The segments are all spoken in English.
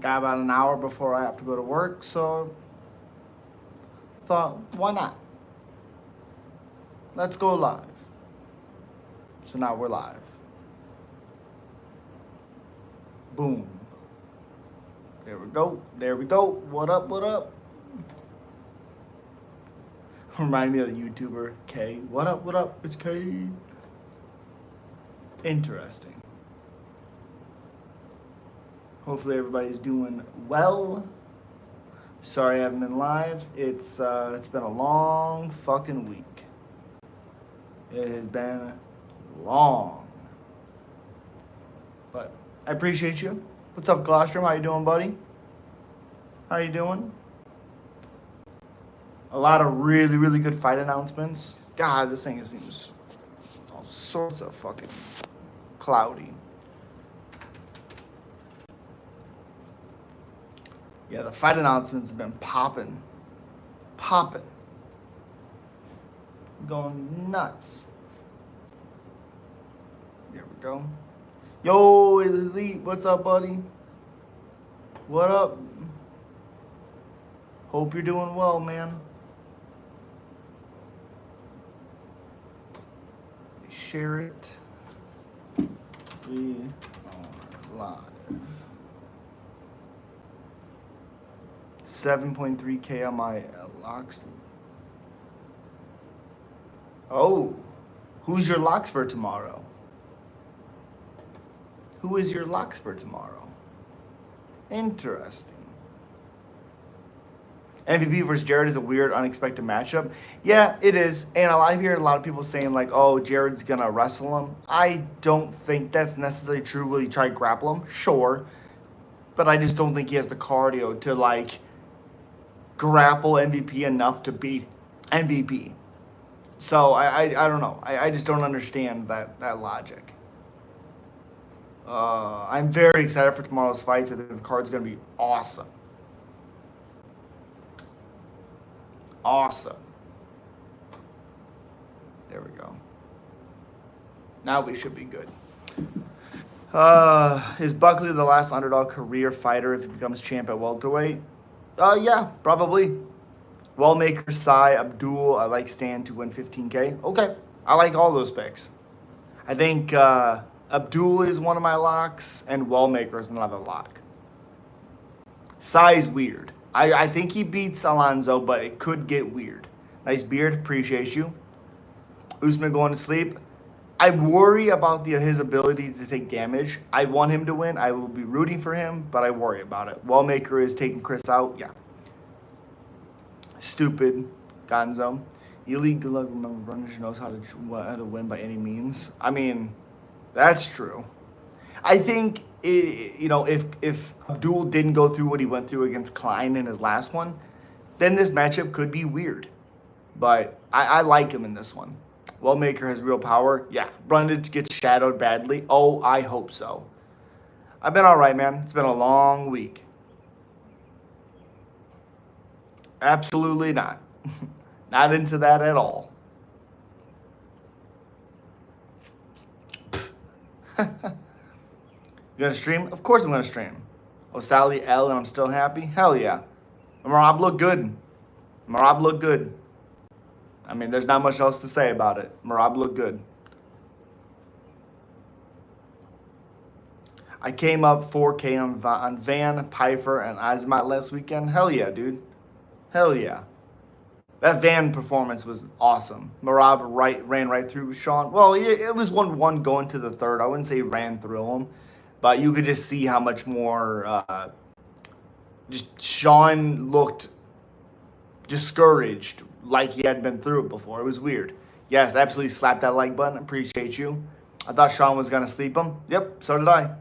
Got about an hour before I have to go to work, so thought, why not? Let's go live. So now we're live. Boom. There we go. There we go. What up? What up? Remind me of the YouTuber K. What up? What up? It's K. Interesting. Hopefully everybody's doing well. Sorry I haven't been live. It's been a long fucking week. It has been long. But I appreciate you. What's up, Colostrum? How you doing, buddy? How you doing? A lot of really, really good fight announcements. God, this thing seems all sorts of fucking cloudy. Yeah, the fight announcements have been popping. Popping. Going nuts. There we go. Yo, Elite, what's up, buddy? What up? Hope you're doing well, man. Share it. We are live. 7.3K on my locks. Oh, who's your locks for tomorrow? Who is your locks for tomorrow? Interesting. MVP versus Jared is a weird, unexpected matchup. Yeah, it is. And I hear a lot of people saying, like, oh, Jared's going to wrestle him. I don't think that's necessarily true. Will he try to grapple him? Sure. But I just don't think he has the cardio to, like, grapple MVP enough to beat MVP. So I don't know. I just don't understand that logic. I'm very excited for tomorrow's fights. I think the card's going to be awesome. Awesome. There we go. Now we should be good. Is Buckley the last underdog career fighter if he becomes champ at welterweight? Yeah, probably. Wellmaker, Sai, Abdul, I like Stan to win 15K. Okay, I like all those picks. I think Abdul is one of my locks, and Wellmaker is another lock. Sai is weird. I think he beats Alonzo, but it could get weird. Nice beard, appreciate you. Usman going to sleep. I worry about his ability to take damage. I want him to win. I will be rooting for him, but I worry about it. Wellmaker is taking Chris out. Yeah. Stupid. Gonzo. Elite, good luck. Remember, Runners knows how to win by any means. I mean, that's true. I think, if Abdul didn't go through what he went through against Klein in his last one, then this matchup could be weird. But I like him in this one. Wellmaker has real power. Yeah. Brundage gets shadowed badly. Oh, I hope so. I've been all right, man. It's been a long week. Absolutely not. Not into that at all. You gonna stream? Of course I'm gonna stream. Oh, Sally L and I'm still happy? Hell yeah. Marab looked good. Marab looked good. I mean, there's not much else to say about it. Marab looked good. I came up 4K on Van, Pfeiffer, and Azmat last weekend. Hell yeah, dude. Hell yeah. That Van performance was awesome. Marab ran right through Sean. Well, it was 1-1 going to the third. I wouldn't say he ran through him, but you could just see how much more just Sean looked discouraged, like he hadn't been through it before. It was weird. Yes, absolutely slap that like button. Appreciate you. I thought Sean was going to sleep him. Yep, so did I.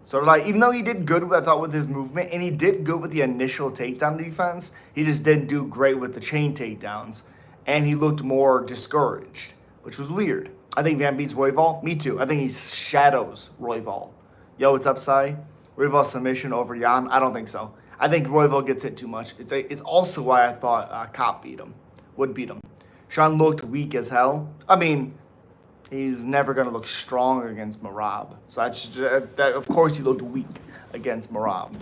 So did I. Even though he did good, I thought, with his movement, and he did good with the initial takedown defense, he just didn't do great with the chain takedowns, and he looked more discouraged, which was weird. I think Van beats Royval. Me too. I think he shadows Royval. Yo, what's up, Sai? Royval submission over Jan? I don't think so. I think Royval gets hit too much. It's also why I thought Kopp would beat him. Sean looked weak as hell. I mean, He's never going to look strong against Merab. So that, of course, he looked weak against Merab.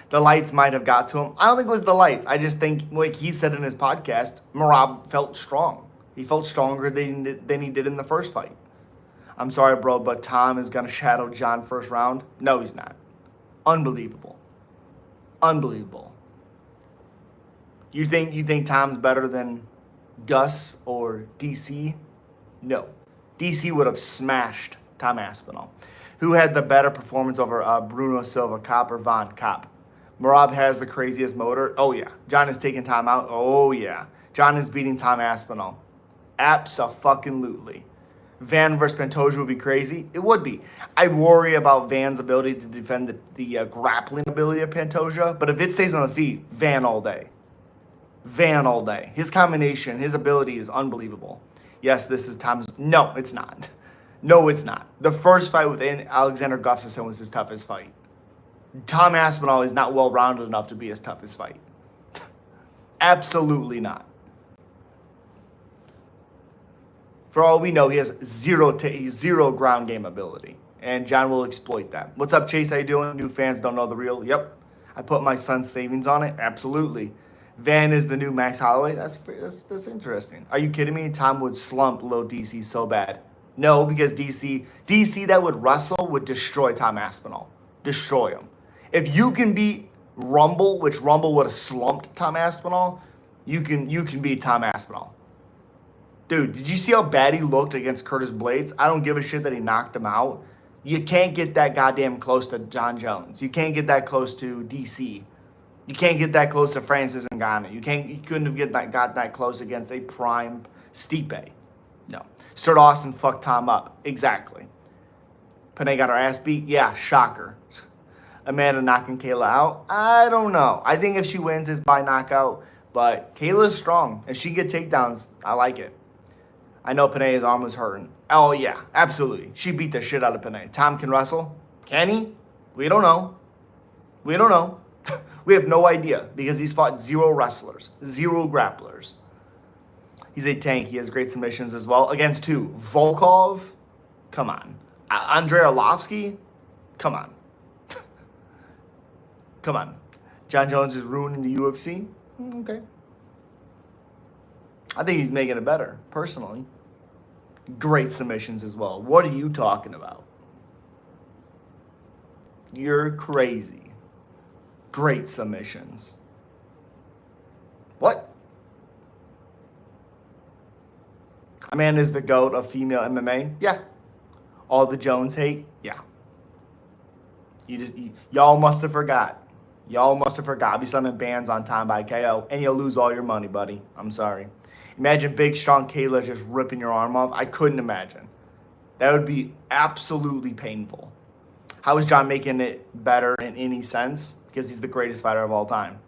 The lights might have got to him. I don't think it was the lights. I just think, like he said in his podcast, Merab felt strong. He felt stronger than he did in the first fight. I'm sorry, bro, but Tom is going to shadow John first round. No, he's not. Unbelievable. Unbelievable. You think Tom's better than Gus or DC? No. DC would have smashed Tom Aspinall. Who had the better performance over Bruno Silva, Cop or Von Cop? Merab has the craziest motor. Oh, yeah. John is taking Tom out. Oh, yeah. John is beating Tom Aspinall. Abso-fucking-lutely. Van versus Pantoja would be crazy. It would be. I worry about Van's ability to defend the grappling ability of Pantoja, but if it stays on the feet, Van all day. Van all day. His combination, his ability is unbelievable. Yes, this is Tom's. No, it's not. No, it's not. The first fight with Alexander Gustafsson was his toughest fight. Tom Aspinall is not well-rounded enough to be his toughest fight. Absolutely not. For all we know, he has zero ground game ability, and John will exploit that. What's up, Chase? How you doing? New fans don't know the real. Yep. I put my son's savings on it. Absolutely. Van is the new Max Holloway. That's interesting. Are you kidding me? Tom would slump low DC so bad. No, because DC that would wrestle would destroy Tom Aspinall. Destroy him. If you can beat Rumble, which Rumble would have slumped Tom Aspinall, you can beat Tom Aspinall. Dude, did you see how bad he looked against Curtis Blades? I don't give a shit that he knocked him out. You can't get that goddamn close to John Jones. You can't get that close to DC. You can't get that close to Francis Ngannou. You couldn't have got that close against a prime Stipe. No. Stuart Austin fucked Tom up. Exactly. Panay got her ass beat? Yeah, shocker. Amanda knocking Kayla out? I don't know. I think if she wins, it's by knockout. But Kayla's strong. If she get takedowns, I like it. I know Panay's arm was hurting. Oh, yeah, absolutely. She beat the shit out of Panay. Tom can wrestle? Can he? We don't know. We don't know. We have no idea because he's fought zero wrestlers, zero grapplers. He's a tank. He has great submissions as well. Against who? Volkov? Come on. Andrei Arlovsky? Come on. Come on. John Jones is ruining the UFC? Okay. I think he's making it better, personally. Great submissions as well. What are you talking about? You're crazy. Great submissions. What? Amanda's the GOAT of female MMA? Yeah. All the Jones hate? Yeah. Y'all must have forgot. Y'all must have forgot. I'll be slamming bans on Tom by KO, and you'll lose all your money, buddy. I'm sorry. Imagine big, strong Kayla just ripping your arm off. I couldn't imagine. That would be absolutely painful. How is John making it better in any sense? Because he's the greatest fighter of all time.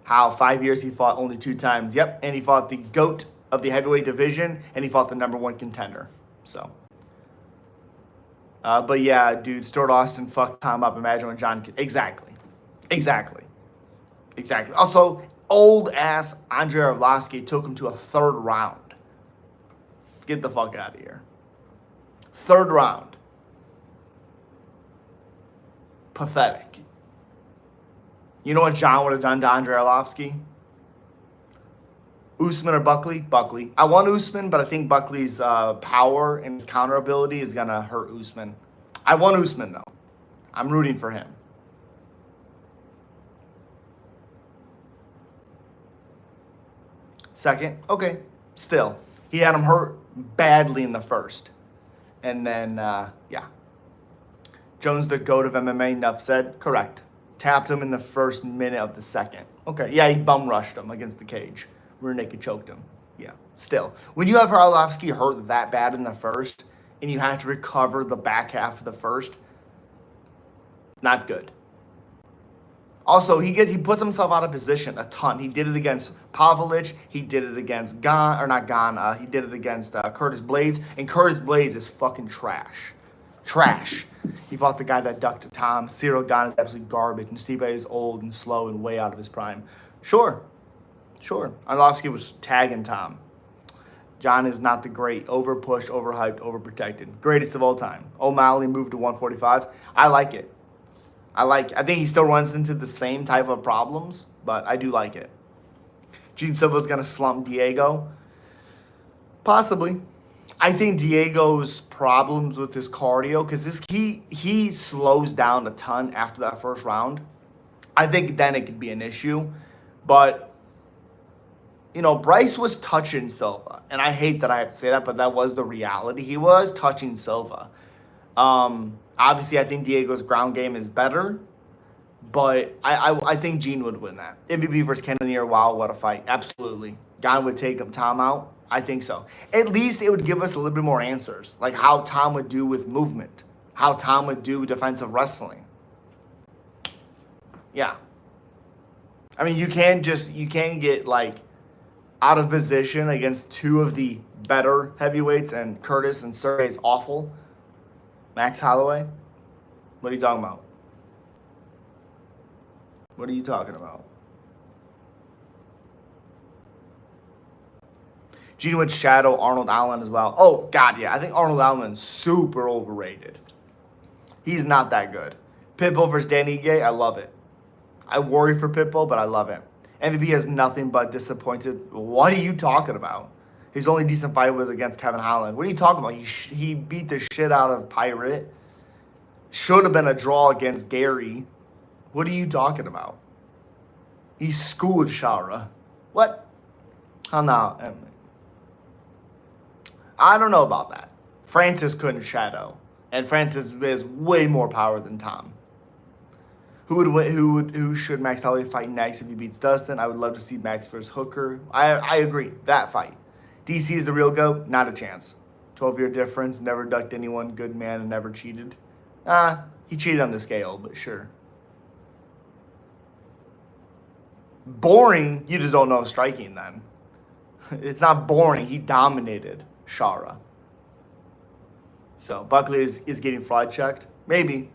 How? 5 years he fought only 2 times. Yep, and he fought the GOAT of the heavyweight division, and he fought the #1 contender. So. But yeah, dude, Stuart Austin fucked Tom up. Imagine when John could. Exactly. Also, old-ass Andrei Arlovsky took him to a 3rd round. Get the fuck out of here. 3rd round. Pathetic. You know what John would have done to Andrei Arlovsky? Usman or Buckley? Buckley. I want Usman, but I think Buckley's power and his counter ability is going to hurt Usman. I want Usman, though. I'm rooting for him. Second, okay, still. He had him hurt badly in the first. And then, yeah. Jones, the GOAT of MMA, enough said. Correct. Tapped him in the first minute of the second. Okay, yeah, he bum rushed him against the cage. Rear naked choked him. Yeah, still. When you have Arlovsky hurt that bad in the first, and you have to recover the back half of the first, not good. Also, he puts himself out of position a ton. He did it against Pavlich. He did it against he did it against Curtis Blades. And Curtis Blades is fucking trash. Trash. He fought the guy that ducked to Tom. Cyril Gane is absolutely garbage. And Stipe is old and slow and way out of his prime. Sure. Arlovsky was tagging Tom. John is not the great. Overpushed, overhyped, overprotected. Greatest of all time. O'Malley moved to 145. I like it. I think he still runs into the same type of problems, but I do like it. Gene Silva's going to slump Diego. Possibly. I think Diego's problems with his cardio, because he slows down a ton after that first round. I think then it could be an issue. But, you know, Bryce was touching Silva. And I hate that I have to say that, but that was the reality. He was touching Silva. Obviously, I think Diego's ground game is better. But I think Gene would win that. MVP versus Cannonier, wow, what a fight. Absolutely. Gane would take Tom out. I think so. At least it would give us a little bit more answers. Like how Tom would do with movement. How Tom would do defensive wrestling. Yeah. I mean, you can't get like out of position against two of the better heavyweights, and Curtis and Sergey's awful. Max Holloway? What are you talking about? What are you talking about? Gene would shadow Arnold Allen as well. Oh, God, yeah. I think Arnold Allen's super overrated. He's not that good. Pitbull versus Danny Gay, I love it. I worry for Pitbull, but I love it. MVP has nothing but disappointed. What are you talking about? His only decent fight was against Kevin Holland. What are you talking about? He beat the shit out of Pirate. Should have been a draw against Gary. What are you talking about? He schooled Shara. What? Oh, no. I don't know about that. Francis couldn't shadow. And Francis has way more power than Tom. Who should Max Holloway fight next if he beats Dustin? I would love to see Max versus Hooker. I agree. That fight. DC is the real GOAT? Not a chance. 12-year difference. Never ducked anyone. Good man and never cheated. He cheated on the scale, but sure. Boring? You just don't know striking then. It's not boring. He dominated Shara. So Buckley is getting fraud checked? Maybe.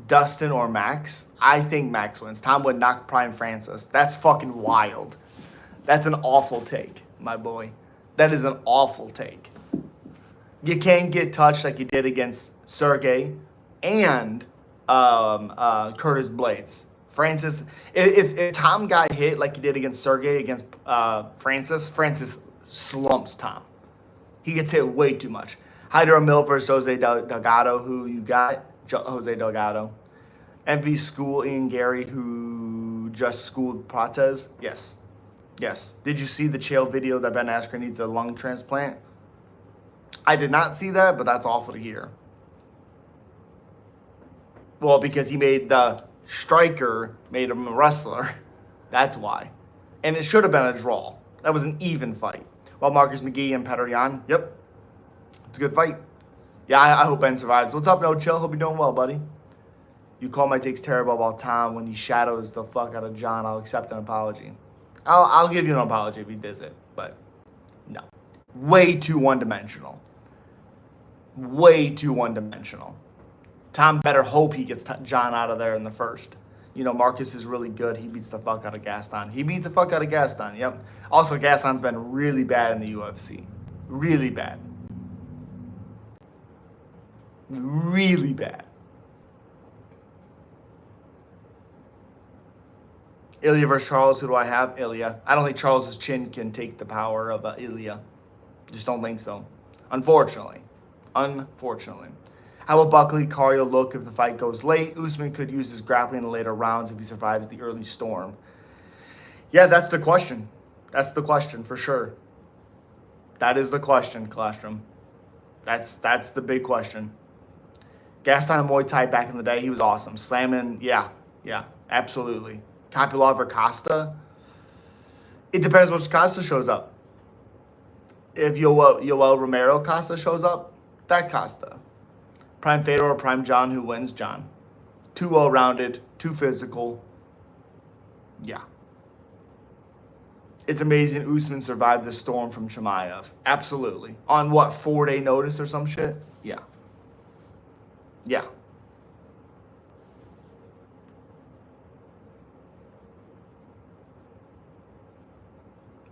Dustin or Max? I think Max wins. Tom would knock Prime Francis. That's fucking wild. That's an awful take, my boy. That is an awful take. You can't get touched like you did against Sergey and Curtis Blades. Francis, if Tom got hit like he did against Sergey, against Francis slumps Tom. He gets hit way too much. Hydro Mill versus Jose Delgado, who you got? Jose Delgado. MV School Ian Gary, who just schooled Prates. Yes. Did you see the Chael video that Ben Askren needs a lung transplant? I did not see that, but that's awful to hear. Well, because he made the striker, made him a wrestler. That's why. And it should have been a draw. That was an even fight. While Marcus McGee and Petr Yan, yep. It's a good fight. Yeah, I hope Ben survives. What's up, No Chill? Hope you're doing well, buddy. You call my takes terrible about Tom when he shadows the fuck out of John. I'll accept an apology. I'll give you an apology if he does it, but no. Way too one-dimensional. Tom better hope he gets John out of there in the first. You know, Marcus is really good. He beats the fuck out of Gaston. Yep. Also, Gaston's been really bad in the UFC. Really bad. Ilya versus Charles. Who do I have? Ilya. I don't think Charles's chin can take the power of Ilya. Just don't think so. Unfortunately. How will Buckley Cardio look if the fight goes late? Usman could use his grappling in the later rounds if he survives the early storm. Yeah, that's the question. That's the question for sure. That is the question, Colostrum. That's the big question. Gaston Muay Thai back in the day, he was awesome. Slamming, yeah, absolutely. Kopylov or Costa? It depends which Costa shows up. If Yoel Romero Costa shows up, that Costa. Prime Fedor or Prime John, who wins? John. Too well-rounded, too physical. Yeah. It's amazing Usman survived the storm from Chimaev. Absolutely. On what, 4-day notice or some shit? Yeah.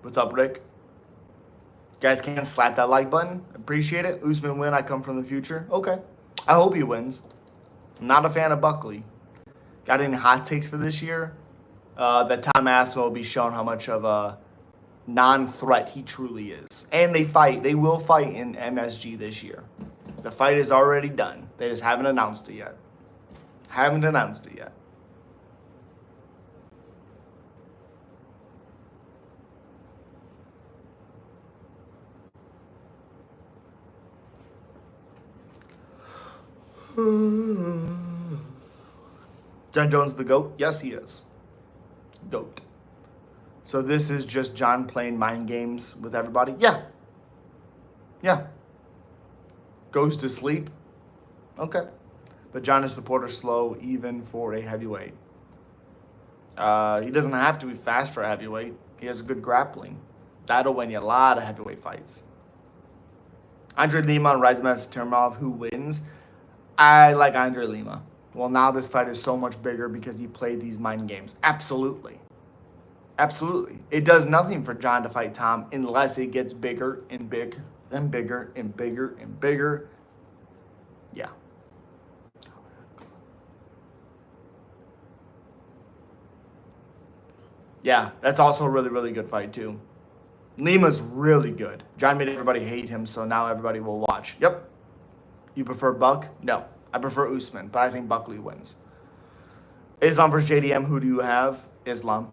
What's up, Rick? Guys, can't slap that like button. Appreciate it. Usman win. I come from the future. Okay. I hope he wins. I'm not a fan of Buckley. Got any hot takes for this year? That Tom Aspinall will be shown how much of a non-threat he truly is. And they fight. They will fight in MSG this year. The fight is already done. They just haven't announced it yet. Haven't announced it yet. John Jones the GOAT? Yes, he is. GOAT. So this is just John playing mind games with everybody? Yeah. Yeah. Goes to sleep? Okay. But John is the Porter slow even for a heavyweight. He doesn't have to be fast for a heavyweight. He has good grappling. That'll win you a lot of heavyweight fights. Andre Lima and Rizmev Termov, who wins? I like Andre Lima. Well, now this fight is so much bigger because he played these mind games. Absolutely. Absolutely. It does nothing for John to fight Tom unless it gets bigger and bigger and bigger and bigger and bigger. Yeah. Yeah, that's also a really, really good fight, too. Lima's really good. John made everybody hate him, so now everybody will watch. Yep. You prefer Buck? No. I prefer Usman, but I think Buckley wins. Islam versus JDM, who do you have? Islam.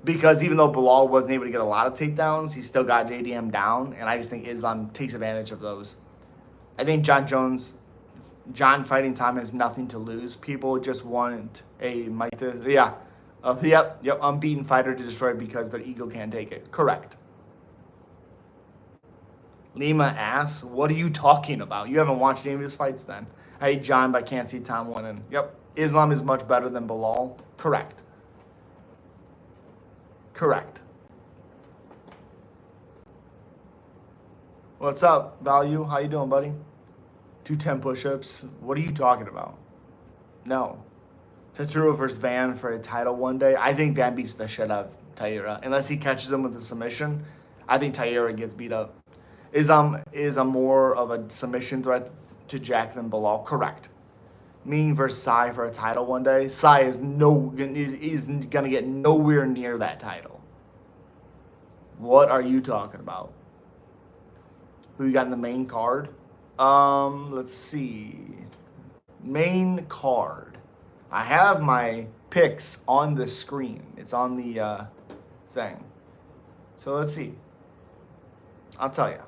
Because even though Bilal wasn't able to get a lot of takedowns, he still got JDM down, and I just think Islam takes advantage of those. I think John fighting Tom has nothing to lose. People just want a unbeaten fighter to destroy because their ego can't take it. Correct. Lima ass? What are you talking about? You haven't watched any of his fights then. I hate John, but I can't see Tom winning. Yep. Islam is much better than Bilal. Correct. Correct. What's up, Value? How you doing, buddy? 210 push-ups. What are you talking about? No. Tatsuro versus Van for a title one day. I think Van beats the shit out of Taira. Unless he catches him with a submission, I think Taira gets beat up. Is a more of a submission threat to Jack than Bilal. Correct. Ming versus Sai for a title one day. Sai is gonna get nowhere near that title. What are you talking about? Who you got in the main card? Let's see. Main card. I have my picks on the screen. It's on the thing. So let's see. I'll tell you.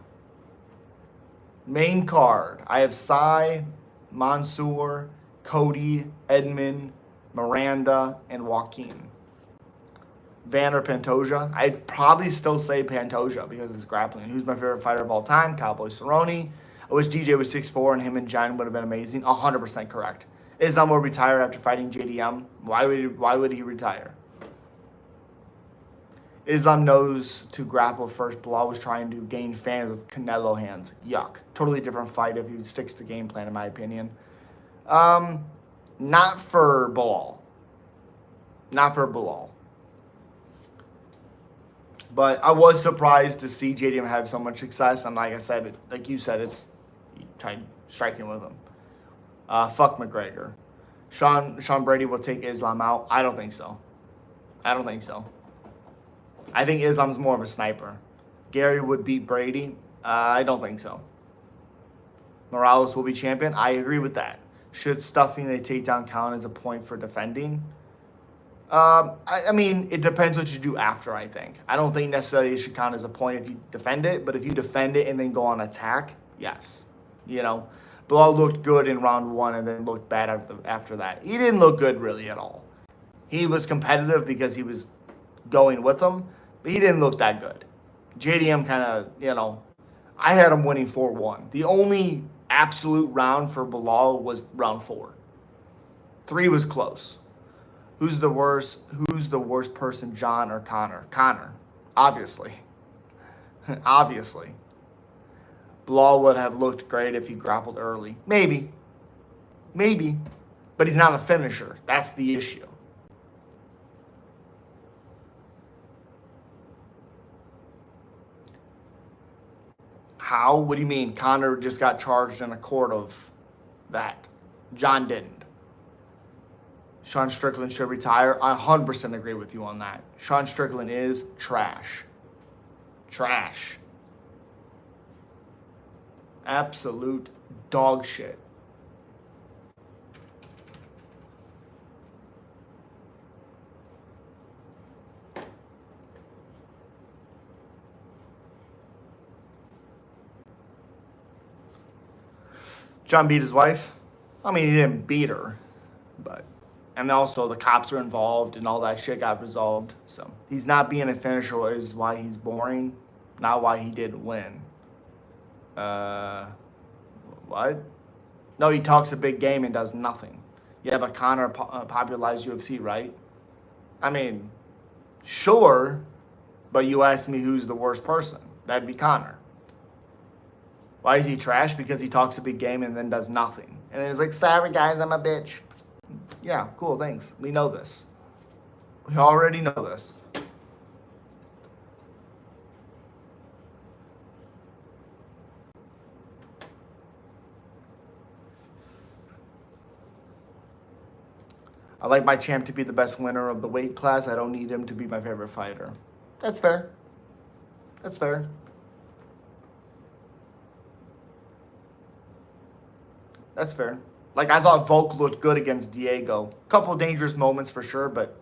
Main card. I have Sai, Mansoor, Cody, Edmund, Miranda, and Joaquin. Van or Pantoja? I'd probably still say Pantoja because of his grappling. Who's my favorite fighter of all time? Cowboy Cerrone. I wish DJ was 6'4" and him and John would have been amazing. 100% correct. Islam will retire after fighting JDM. Why would he retire? Islam knows to grapple first. Bilal was trying to gain fans with Canelo hands. Yuck. Totally different fight if he sticks to game plan, in my opinion. Not for Bilal. Not for Bilal. But I was surprised to see JDM have so much success. And like I said, like you said, it's trying striking with him. Fuck McGregor. Sean Brady will take Islam out. I don't think so. I don't think so. I think Islam's more of a sniper. Gary would beat Brady. I don't think so. Morales will be champion. I agree with that. Should stuffing a takedown count as a point for defending? I mean, it depends what you do after, I think. I don't think necessarily it should count as a point if you defend it, but if you defend it and then go on attack, yes. You know, Bilal looked good in round one and then looked bad after that. He didn't look good really at all. He was competitive because he was going with them, but he didn't look that good. JDM kind of, I had him winning 4-1. The only absolute round for Bilal was round 4. 3 was close. Who's the worst person, John or Connor? Connor, obviously. Obviously. Bilal would have looked great if he grappled early. Maybe. But he's not a finisher. That's the issue. How? What do you mean? Conor just got charged in a court of that. John didn't. Sean Strickland should retire. I 100% agree with you on that. Sean Strickland is trash. Trash. Absolute dog shit. John beat his wife. I mean, he didn't beat her, but... And also the cops were involved and all that shit got resolved. So he's not being a finisher is why he's boring, not why he didn't win. What? No, he talks a big game and does nothing. Yeah, but Conor popularized UFC, right? I mean, sure, but you asked me who's the worst person. That'd be Conor. Why is he trash? Because he talks a big game and then does nothing. And then he's like, sorry guys, I'm a bitch. Yeah, cool, thanks. We know this. We already know this. I like my champ to be the best winner of the weight class. I don't need him to be my favorite fighter. That's fair. That's fair. That's fair. Like, I thought Volk looked good against Diego. Couple dangerous moments for sure, but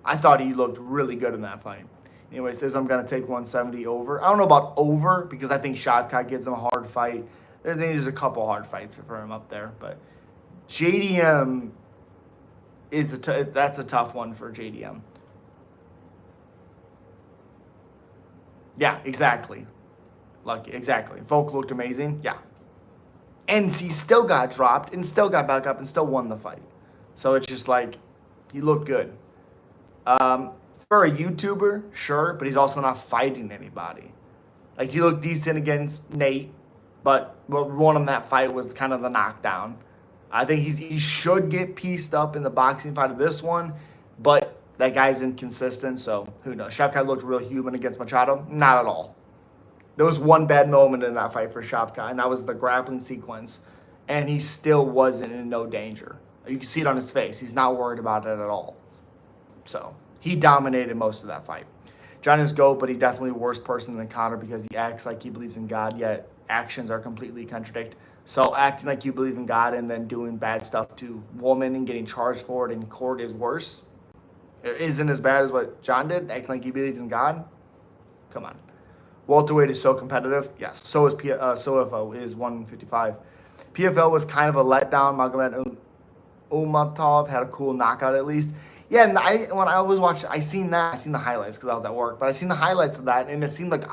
I thought he looked really good in that fight. Anyway, says I'm going to take 170 over. I don't know about over because I think Shavkat gives him a hard fight. There's a couple hard fights for him up there, but JDM is that's a tough one for JDM. Yeah, exactly. Exactly. Volk looked amazing. Yeah. And he still got dropped and still got back up and still won the fight. So it's just like, he looked good. For a YouTuber, sure, but he's also not fighting anybody. Like, he looked decent against Nate, but what won him that fight was kind of the knockdown. I think he should get pieced up in the boxing fight of this one, but that guy's inconsistent, so who knows. Shavkat looked real human against Machado. Not at all. There was one bad moment in that fight for Shavkat, and that was the grappling sequence, and he still wasn't in no danger. You can see it on his face. He's not worried about it at all. So he dominated most of that fight. John is GOAT, but he's definitely a worse person than Conor because he acts like he believes in God, yet actions are completely contradict. So acting like you believe in God and then doing bad stuff to women and getting charged for it in court is worse. It isn't as bad as what John did, acting like he believes in God. Come on. Welterweight is so competitive. Yes, so is SOFO is 155. PFL was kind of a letdown. Magomed Umatov had a cool knockout at least. Yeah, and when I was watching, I seen the highlights because I was at work, but I seen the highlights of that, and it seemed like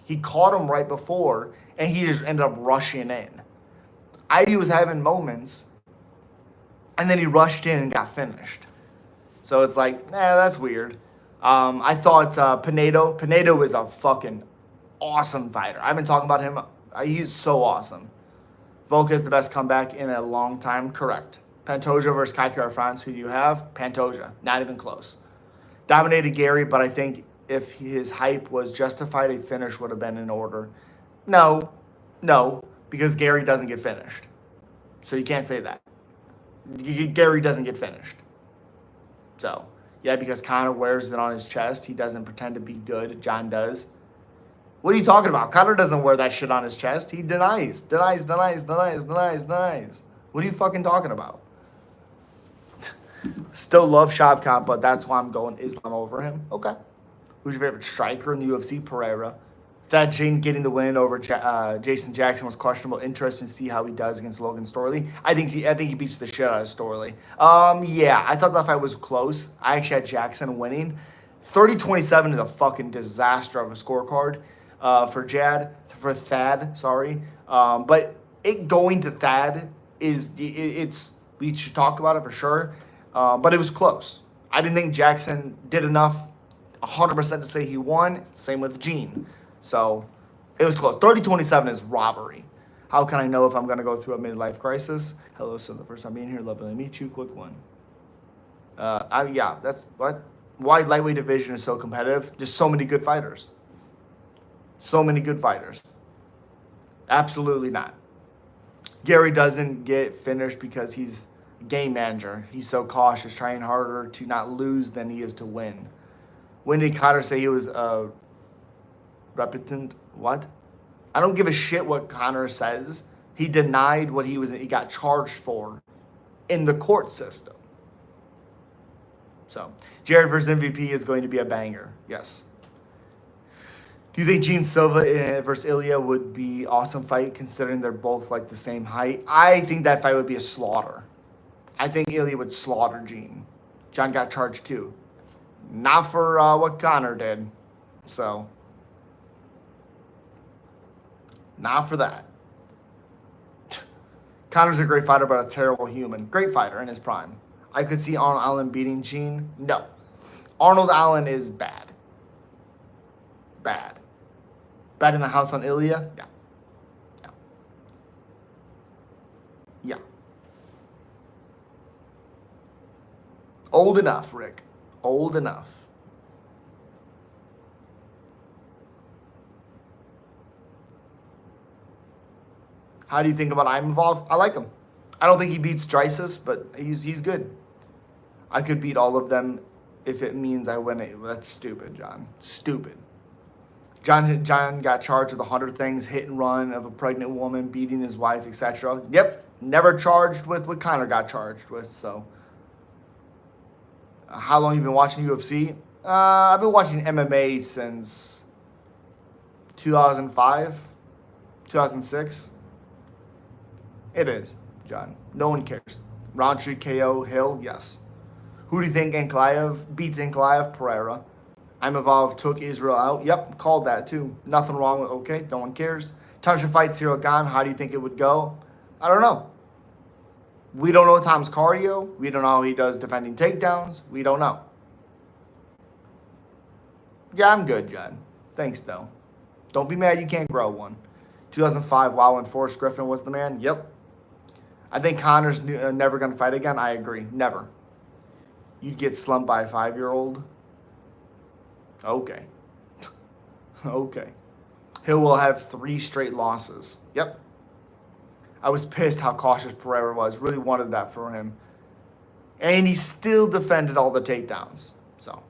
he caught him right before, and he just ended up rushing in. Ivy was having moments, and then he rushed in and got finished. So it's like, that's weird. I thought Pinedo is a fucking awesome fighter. I've been talking about him. He's so awesome. Volk is the best comeback in a long time. Correct. Pantoja versus Kaikara France. Who do you have? Pantoja. Not even close. Dominated Gary, but I think if his hype was justified, a finish would have been in order. No, because Gary doesn't get finished. So you can't say that. Gary doesn't get finished. So, yeah, because Conor wears it on his chest. He doesn't pretend to be good. John does. What are you talking about? Conor doesn't wear that shit on his chest. He denies. What are you fucking talking about? Still love Shavkat, but that's why I'm going Islam over him. Okay. Who's your favorite striker in the UFC? Pereira. Thad Jane getting the win over Jason Jackson was questionable. Interesting to see how he does against Logan Storley. I think he beats the shit out of Storley. Yeah, I thought that fight was close. I actually had Jackson winning. 30-27 is a fucking disaster of a scorecard for Thad. Sorry, but it going to Thad we should talk about it for sure. But it was close. I didn't think Jackson did enough 100% to say he won. Same with Gene. So it was close. 30-27 is robbery. How can I know if I'm going to go through a midlife crisis? Hello, so the first time being here. Lovely to meet you. Quick one. Yeah, that's what. Why lightweight division is so competitive. Just so many good fighters. So many good fighters. Absolutely not. Gary doesn't get finished because he's a game manager. He's so cautious, trying harder to not lose than he is to win. When did Connor say he was repentant? What? I don't give a shit what Connor says. He denied what he got charged for in the court system. So, Jared versus MVP is going to be a banger. Yes. Do you think Gene Silva versus Ilya would be an awesome fight, considering they're both like the same height? I think that fight would be a slaughter. I think Ilya would slaughter Gene. John got charged too. Not for what Connor did. So, not for that. Connor's a great fighter, but a terrible human. Great fighter in his prime. I could see Arnold Allen beating Gene. No. Arnold Allen is bad. Bad. Bad in the house on Ilya? Yeah. Yeah. Yeah. Old enough, Rick. Old enough. How do you think about Imavov? I like him. I don't think he beats Drysis, but he's good. I could beat all of them if it means I win it. That's stupid, John. Stupid. John got charged with 100 things, hit and run of a pregnant woman, beating his wife, etc. Yep. Never charged with what Connor got charged with. So, how long you been watching UFC? I've been watching MMA since 2005, 2006. It is, John. No one cares. Roundtree KO Hill, yes. Who do you think Ankalaev beats Ankalaev? Pereira. Imavov took Israel out. Yep, called that too. Nothing wrong with, okay, no one cares. Tom should fight Cyril Gane. How do you think it would go? I don't know. We don't know Tom's cardio. We don't know how he does defending takedowns. We don't know. Yeah, I'm good, John. Thanks, though. Don't be mad you can't grow one. 2005, wow, and Forrest Griffin was the man. Yep. I think Connor's never going to fight again. I agree. Never. You'd get slumped by a 5-year-old. Okay. Okay. Hill will have 3 straight losses. Yep. I was pissed how cautious Pereira was. Really wanted that for him. And he still defended all the takedowns. So.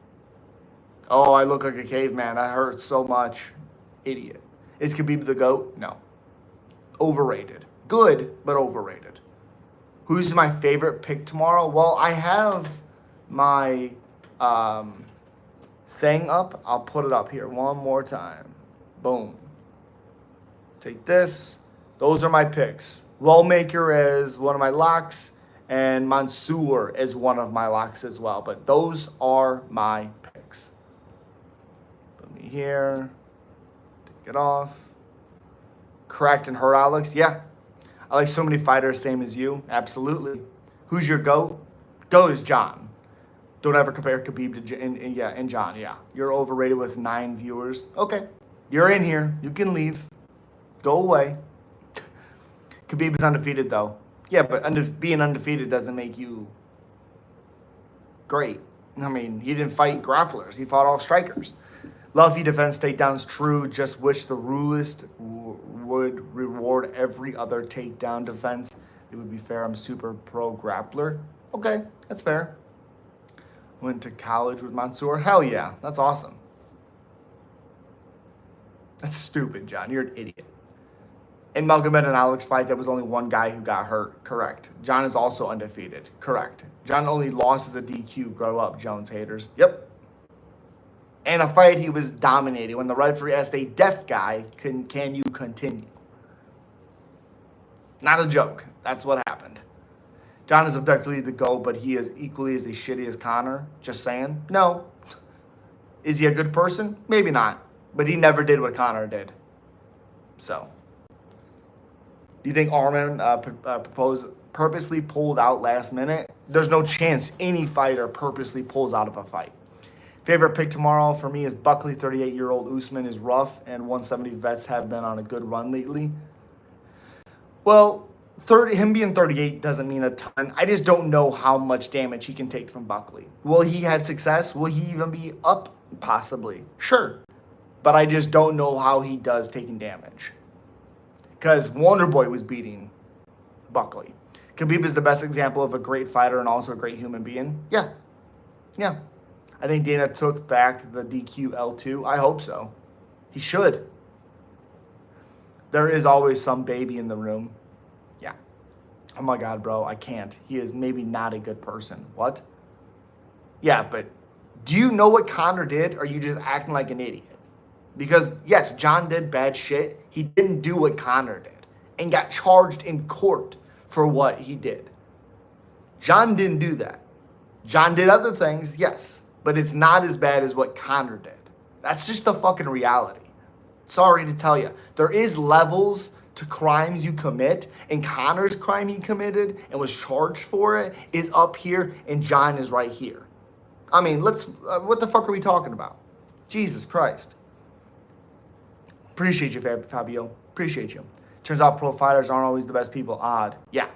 Oh, I look like a caveman. That hurts so much. Idiot. Is Khabib the GOAT? No. Overrated. Good, but overrated. Who's my favorite pick tomorrow? Well, I have my thing up. I'll put it up here one more time. Boom. Take this. Those are my picks. Wellmaker is one of my locks, and Mansoor is one of my locks as well. But those are my picks. Put me here. Take it off. Cracked and hurt Alex? Yeah. I like so many fighters, same as you. Absolutely. Who's your GOAT? GOAT is John. Don't ever compare Khabib to and John. Yeah. You're overrated with 9 viewers. Okay. You're in here. You can leave. Go away. Khabib is undefeated, though. Yeah, but being undefeated doesn't make you great. I mean, he didn't fight grapplers. He fought all strikers. Luffy defense takedowns true. Just wish the rulist would reward every other takedown defense. It would be fair. I'm super pro grappler. Okay, that's fair. Went to college with Mansoor. Hell yeah, that's awesome. That's stupid, John. You're an idiot. In Magomed and Alex fight, there was only one guy who got hurt. Correct. John is also undefeated. Correct. John only lost as a DQ. Grow up, Jones haters. Yep. In a fight, he was dominated. When the referee asked a deaf guy, can you continue? Not a joke. That's what happened. John is objectively the GOAT, but he is equally as shitty as Connor. Just saying. No. Is he a good person? Maybe not. But he never did what Connor did. So. Do you think Arman purposely pulled out last minute? There's no chance any fighter purposely pulls out of a fight. Favorite pick tomorrow for me is Buckley. 38-year-old Usman is rough, and 170 vets have been on a good run lately. Well, him being 38 doesn't mean a ton. I just don't know how much damage he can take from Buckley. Will he have success? Will he even be up? Possibly. Sure. But I just don't know how he does taking damage. because Wonder Boy was beating Buckley. Khabib is the best example of a great fighter and also a great human being. Yeah. Yeah. I think Dana took back the DQ L2. I hope so. He should. There is always some baby in the room. Yeah. Oh my God, bro, I can't. He is maybe not a good person. What? Yeah, but do you know what Conor did, or are you just acting like an idiot? Because, yes, John did bad shit. He didn't do what Conor did and got charged in court for what he did. John didn't do that. John did other things, yes, but it's not as bad as what Conor did. That's just the fucking reality. Sorry to tell you. There is levels to crimes you commit, and Conor's crime he committed and was charged for it is up here, and John is right here. I mean, what the fuck are we talking about? Jesus Christ. Appreciate you, Fabio. Appreciate you. Turns out pro fighters aren't always the best people. Odd. Yeah.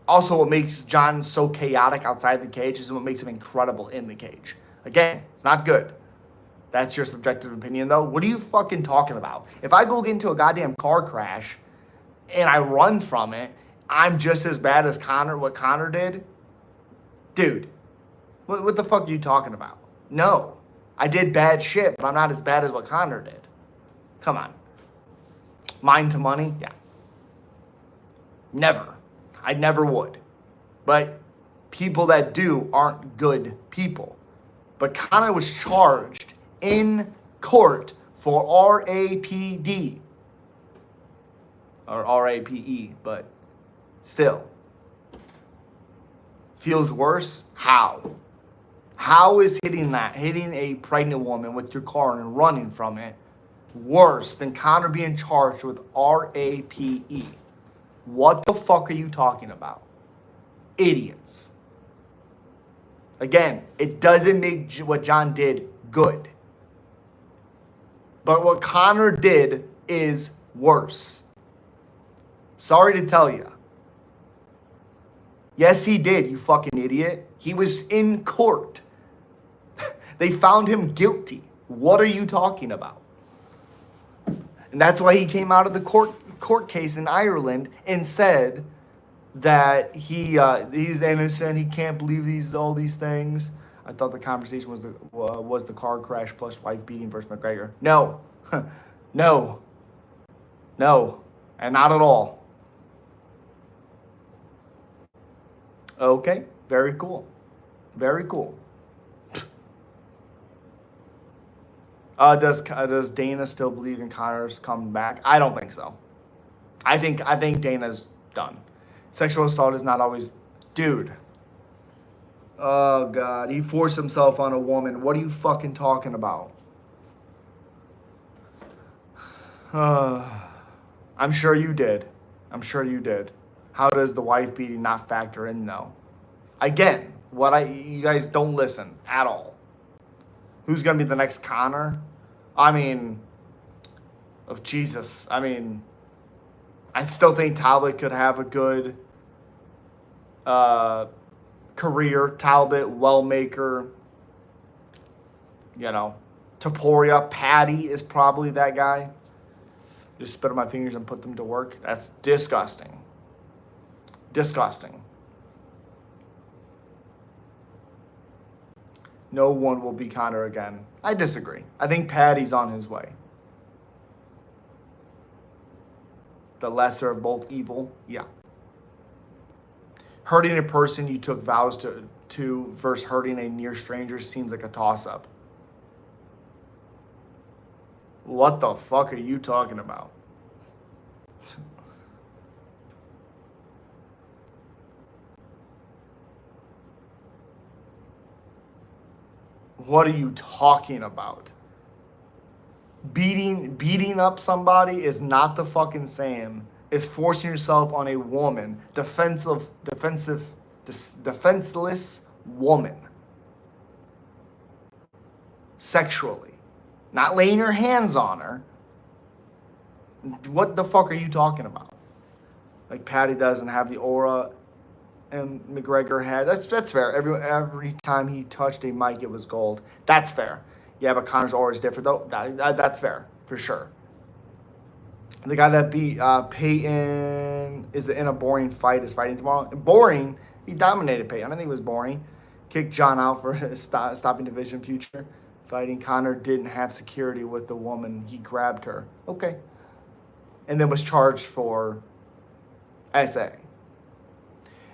Also, what makes John so chaotic outside the cage is what makes him incredible in the cage. Again, it's not good. That's your subjective opinion, though. What are you fucking talking about? If I go get into a goddamn car crash and I run from it, I'm just as bad as what Conor did? Dude, what the fuck are you talking about? No. I did bad shit, but I'm not as bad as what Conor did. Come on. Mind to money? Yeah. Never. I never would. But people that do aren't good people. But Conor was charged in court for RAPD. Or RAPE, but still. Feels worse? How? How is hitting a pregnant woman with your car and running from it, worse than Conor being charged with RAPE? What the fuck are you talking about? Idiots. Again, it doesn't make what John did good. But what Conor did is worse. Sorry to tell you. Yes, he did, you fucking idiot. He was in court. They found him guilty. What are you talking about? And that's why he came out of the court case in Ireland and said that he's innocent. He can't believe all these things. I thought the conversation was the car crash plus wife beating versus McGregor. No, no, and not at all. Okay, very cool, very cool. Does Dana still believe in Conor's coming back? I don't think so. I think Dana's done. Sexual assault is not always, dude. Oh God, he forced himself on a woman. What are you fucking talking about? I'm sure you did. I'm sure you did. How does the wife beating not factor in though? Again, you guys don't listen at all. Who's going to be the next Conor? I mean, oh Jesus. I mean, I still think Talbot could have a good career. Talbot, Wellmaker, Topuria, Patty is probably that guy. Just spit on my fingers and put them to work. That's disgusting. Disgusting. No one will be Conor again. I disagree. I think Patty's on his way. The lesser of both evil, yeah. Hurting a person you took vows to versus hurting a near stranger seems like a toss-up. What the fuck are you talking about? What are you talking about? Beating up somebody is not the fucking same as forcing yourself on a woman, defenseless woman. Sexually. Not laying your hands on her. What the fuck are you talking about? Like Patty doesn't have the aura and McGregor had. That's fair. Every time he touched a mic, it was gold. That's fair. Yeah, but Conor's aura is different though. That's fair for sure. The guy that beat Peyton is in a boring fight is fighting tomorrow. Boring? He dominated Peyton. I don't think it was boring. Kicked John out for stopping division future. Fighting Conor didn't have security with the woman. He grabbed her. Okay. And then was charged for SA.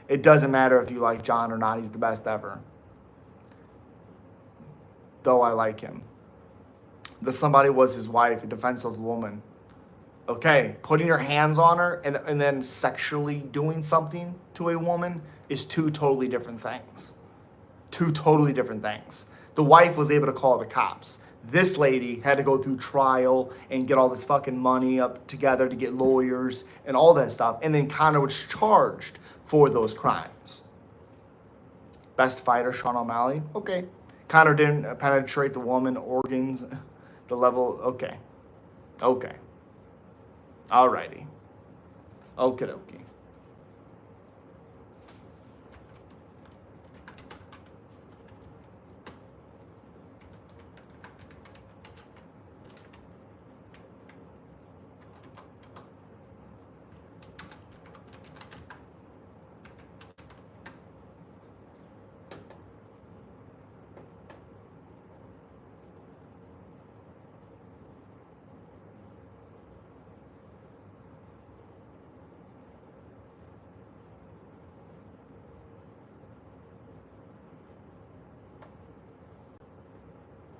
It doesn't matter if you like John or not. He's the best ever. Though I like him. The somebody was his wife, a defensive woman. Okay, putting your hands on her and then sexually doing something to a woman is two totally different things. Two totally different things. The wife was able to call the cops. This lady had to go through trial and get all this fucking money up together to get lawyers and all that stuff. And then Conor was charged for those crimes. Best fighter, Sean O'Malley. Okay. Conor didn't penetrate the woman organs. The level, okay. Okay. Alrighty. Okie dokie.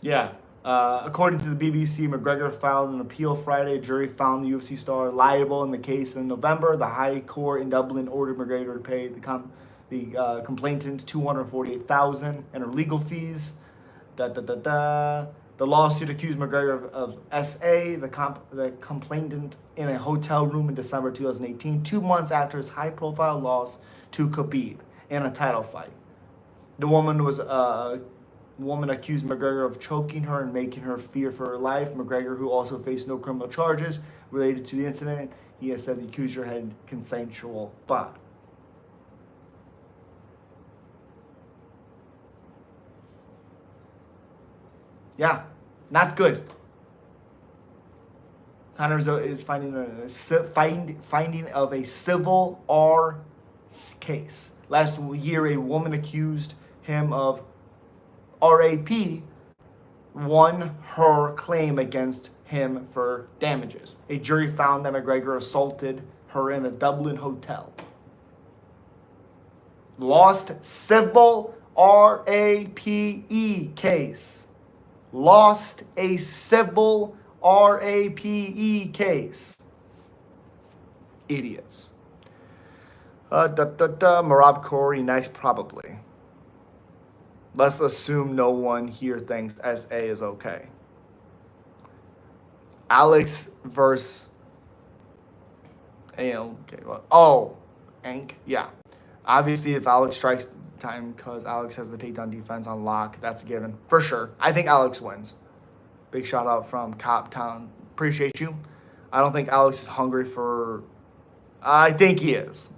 Yeah. According to the BBC, McGregor filed an appeal Friday. A jury found the UFC star liable in the case in November. The High Court in Dublin ordered McGregor to pay the complainant $248,000 and her legal fees. The lawsuit accused McGregor of SA, the complainant, in a hotel room in December 2018, 2 months after his high-profile loss to Khabib in a title fight. The woman accused McGregor of choking her and making her fear for her life. McGregor, who also faced no criminal charges related to the incident, he has said the accuser had consensual bond. Yeah, not good. Conor is finding of a civil R case. Last year, a woman accused him of RAP won her claim against him for damages. A jury found that McGregor assaulted her in a Dublin hotel. Lost civil RAPE case. Lost a civil RAPE case. Idiots. Marab Corey next, probably. Let's assume no one here thinks SA is okay. Alex versus Ank, yeah. Obviously, if Alex strikes time because Alex has the takedown defense on lock, that's a given. For sure. I think Alex wins. Big shout out from Cop Town. Appreciate you. I don't think Alex is hungry for... I think he is.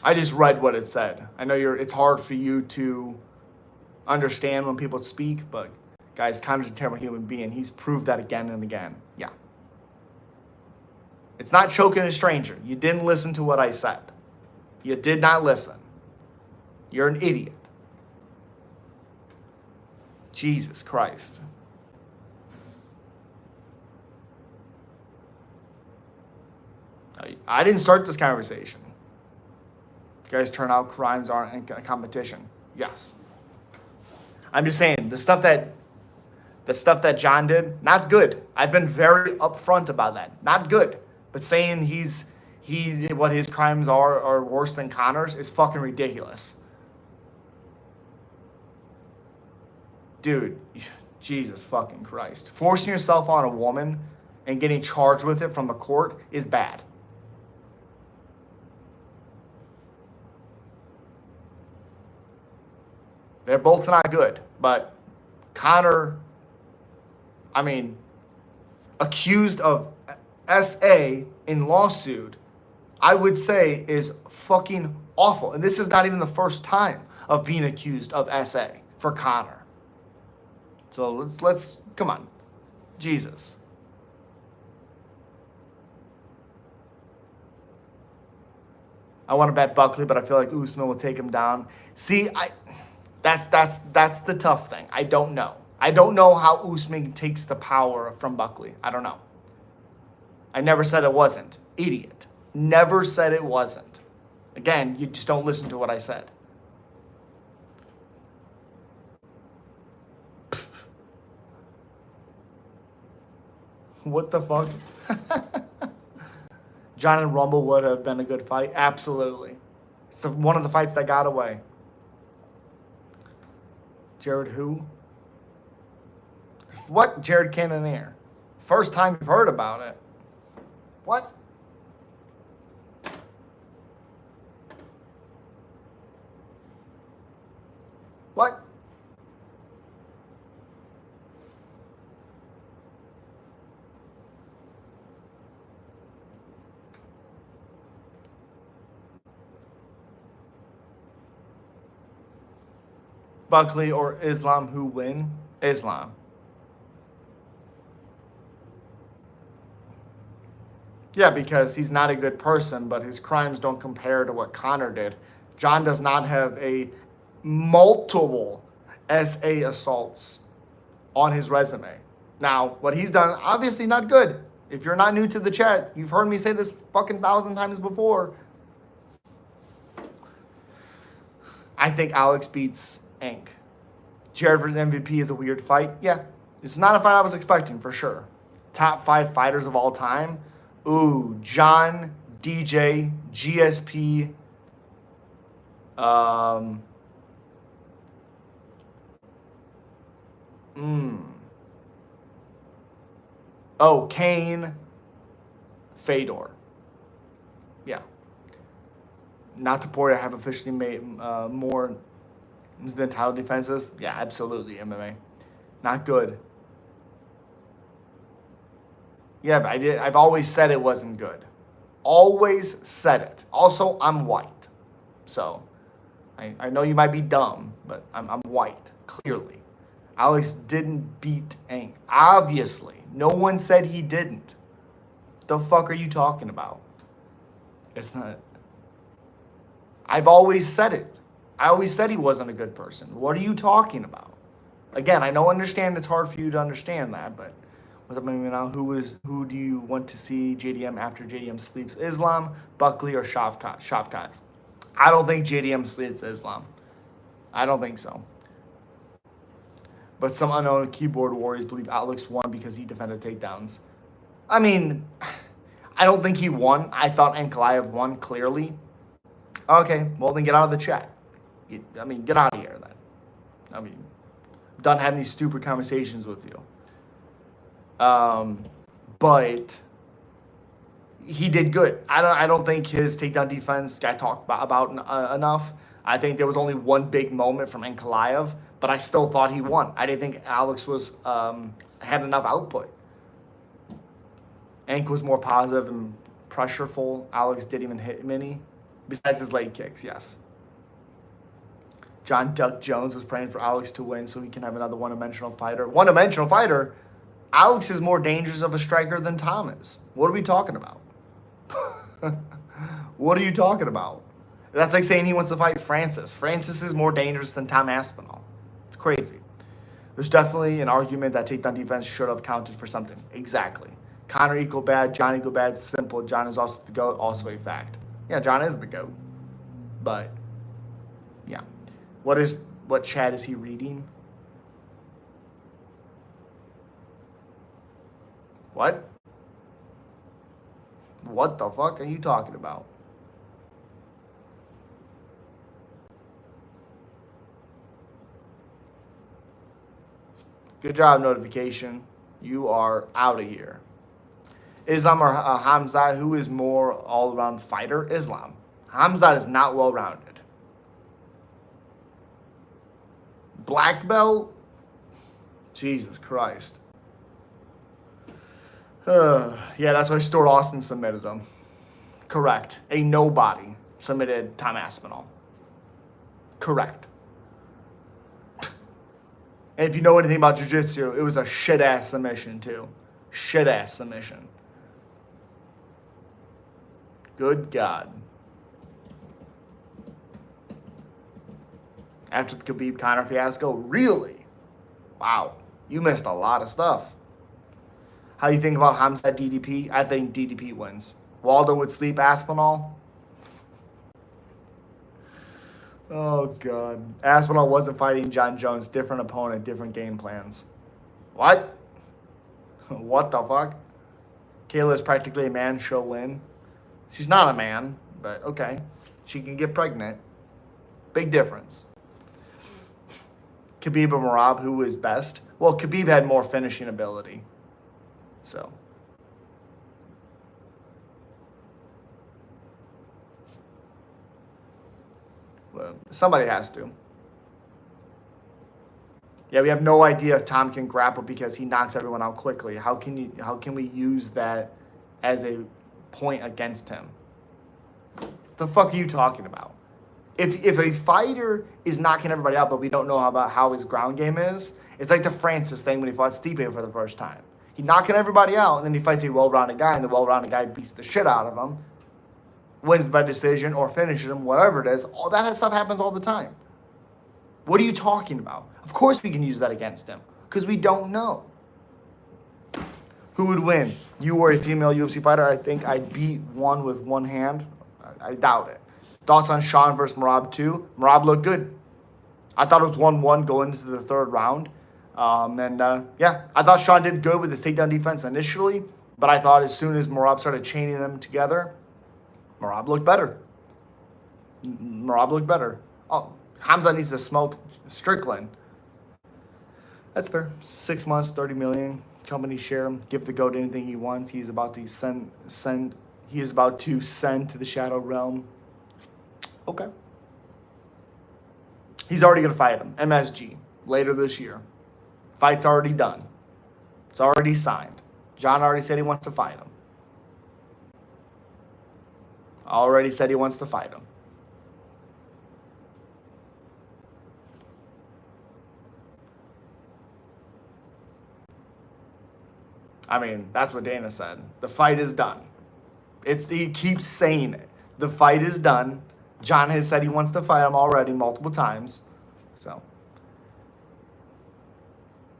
I just read what it said. I know it's hard for you to understand when people speak, but guys, Conor's a terrible human being. He's proved that again and again. Yeah. It's not choking a stranger. You didn't listen to what I said. You did not listen. You're an idiot. Jesus Christ. I didn't start this conversation. You guys turn out crimes aren't in competition. Yes. I'm just saying, the stuff that John did, not good. I've been very upfront about that. Not good. But saying what his crimes are worse than Conor's is fucking ridiculous. Dude, Jesus fucking Christ. Forcing yourself on a woman and getting charged with it from the court is bad. They're both not good, but Conor, I mean, accused of SA in lawsuit, I would say is fucking awful. And this is not even the first time of being accused of SA for Conor. So let's come on. Jesus. I want to bet Buckley, but I feel like Usman will take him down. See, that's the tough thing. I don't know. I don't know how Usman takes the power from Buckley. I don't know. I never said it wasn't. Idiot. Never said it wasn't. Again, you just don't listen to what I said. What the fuck? John and Rumble would have been a good fight. Absolutely. It's one of the fights that got away. Jared who? What? Jared Cannonier. First time you've heard about it. What? What? Buckley or Islam who win? Islam. Yeah, because he's not a good person, but his crimes don't compare to what Conor did. John does not have a multiple SA assaults on his resume. Now, what he's done, obviously not good. If you're not new to the chat, you've heard me say this fucking 1,000 times before. I think Alex beats Ank. Jared versus MVP is a weird fight. Yeah, it's not a fight I was expecting for sure. Top 5 fighters of all time. Ooh, John, DJ, GSP, Oh, Kane, Fedor. Yeah. Not to Porter have officially made more than title defenses. Yeah, absolutely, MMA. Not good. Yeah, but I've always said it wasn't good. Always said it. Also, I'm white. So, I know you might be dumb, but I'm white, clearly. Alex didn't beat Ank. Obviously. No one said he didn't. The fuck are you talking about? It's not. I've always said it. I always said he wasn't a good person. What are you talking about? Again, I don't understand. It's hard for you to understand that, but what's up, now? Who do you want to see JDM after JDM sleeps? Islam, Buckley, or Shavkat? I don't think JDM sleeps Islam. I don't think so. But some unknown keyboard warriors believe Alex won because he defended takedowns. I mean, I don't think he won. I thought Ankalaev won, clearly. Okay, well then get out of the chat. Get out of here then. I'm done having these stupid conversations with you. But he did good. I don't think his takedown defense got talked about enough. I think there was only one big moment from Ankalaev, but I still thought he won. I didn't think Alex was had enough output. Ank was more positive and pressureful. Alex didn't even hit many, besides his leg kicks, yes. John Duck Jones was praying for Alex to win so he can have another one-dimensional fighter. One-dimensional fighter? Alex is more dangerous of a striker than Tom is. What are we talking about? What are you talking about? That's like saying he wants to fight Francis. Francis is more dangerous than Tom Aspinall. It's crazy. There's definitely an argument that takedown defense should have counted for something. Exactly. Conor equal bad, John equal bad. It's simple. John is also the GOAT, also a fact. Yeah, John is the GOAT. But, yeah. What chat is he reading? What? What the fuck are you talking about? Good job, notification. You are out of here. Islam or Hamza, who is more all-around fighter? Islam. Hamza is not well-rounded. Black belt? Jesus Christ. Yeah, that's why Stuart Austin submitted him. Correct. A nobody submitted Tom Aspinall. Correct. And if you know anything about jiu-jitsu, it was a shit-ass submission, too. Shit-ass submission. Good God. After the Khabib-Conor fiasco? Really? Wow. You missed a lot of stuff. How do you think about Hamzat DDP? I think DDP wins. Waldo would sleep Aspinall? Oh, God. Aspinall wasn't fighting John Jones. Different opponent, different game plans. What? What the fuck? Kayla is practically a man. She'll win. She's not a man, but okay. She can get pregnant. Big difference. Khabib or Merab, who is best? Well, Khabib had more finishing ability. So. Well, somebody has to. Yeah, we have no idea if Tom can grapple because he knocks everyone out quickly. How can we use that as a point against him? The fuck are you talking about? If a fighter is knocking everybody out, but we don't know about how his ground game is, it's like the Francis thing when he fought Stipe for the first time. He's knocking everybody out, and then he fights a well-rounded guy, and the well-rounded guy beats the shit out of him, wins by decision or finishes him, whatever it is. All that stuff happens all the time. What are you talking about? Of course we can use that against him, because we don't know. Who would win? You or a female UFC fighter? I think I'd beat one with one hand. I doubt it. Thoughts on Sean versus Merab 2? Merab looked good. I thought it was 1-1 going into the third round. Yeah, I thought Sean did good with his takedown defense initially, but I thought as soon as Merab started chaining them together, Merab looked better. Merab looked better. Oh, Hamza needs to smoke Strickland. That's fair. 6 months, 30 million. Company share him. Give the GOAT anything he wants. He is about to send to the Shadow Realm. Okay. He's already going to fight him. MSG. Later this year. Fight's already done. It's already signed. John already said he wants to fight him. Already said he wants to fight him. I mean, that's what Dana said. The fight is done. He keeps saying it. The fight is done. John has said he wants to fight him already multiple times. So,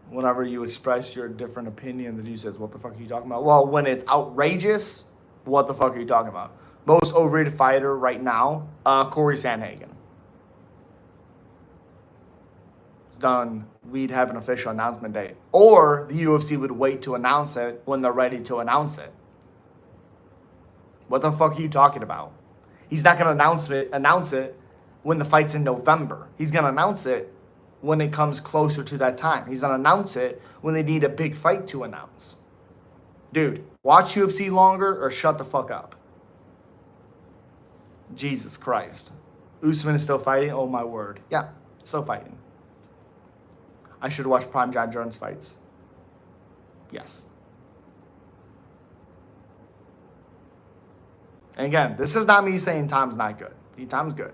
whenever you express your different opinion, then he says, what the fuck are you talking about? Well, when it's outrageous, what the fuck are you talking about? Most overrated fighter right now, Corey Sandhagen. Done. We'd have an official announcement date. Or the UFC would wait to announce it when they're ready to announce it. What the fuck are you talking about? He's not going to announce it when the fight's in November. He's going to announce it when it comes closer to that time. He's going to announce it when they need a big fight to announce. Dude, watch UFC longer or shut the fuck up. Jesus Christ. Usman is still fighting? Oh my word. Yeah, still fighting. I should watch Prime John Jones fights. Yes. And again, this is not me saying Tom's not good. Tom's good.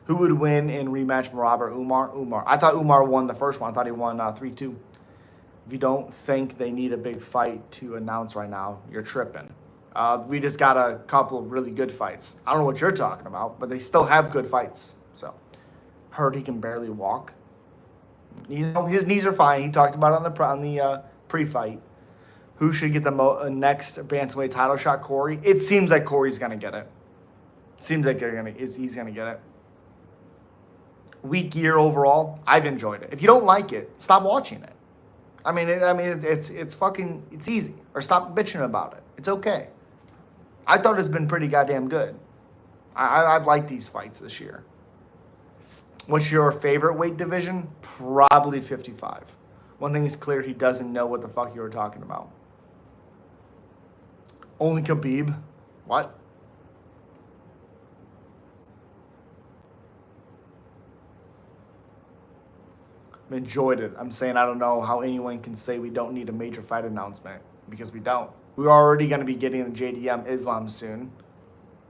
Who would win in rematch, Merab or Umar? Umar. I thought Umar won the first one. I thought he won 3-2. If you don't think they need a big fight to announce right now, you're tripping. We just got a couple of really good fights. I don't know what you're talking about, but they still have good fights. So, heard he can barely walk. You know, his knees are fine. He talked about it on the pre-fight. Who should get the next bantamweight title shot? Corey. It seems like Corey's gonna get it. Seems like he's gonna get it. Weak year overall. I've enjoyed it. If you don't like it, stop watching it. It's easy. Or stop bitching about it. It's okay. I thought it's been pretty goddamn good. I've liked these fights this year. What's your favorite weight division? Probably 55. One thing is clear, he doesn't know what the fuck you were talking about. Only Khabib? What? Enjoyed it. I'm saying I don't know how anyone can say we don't need a major fight announcement, because we don't. We're already going to be getting the JDM Islam soon.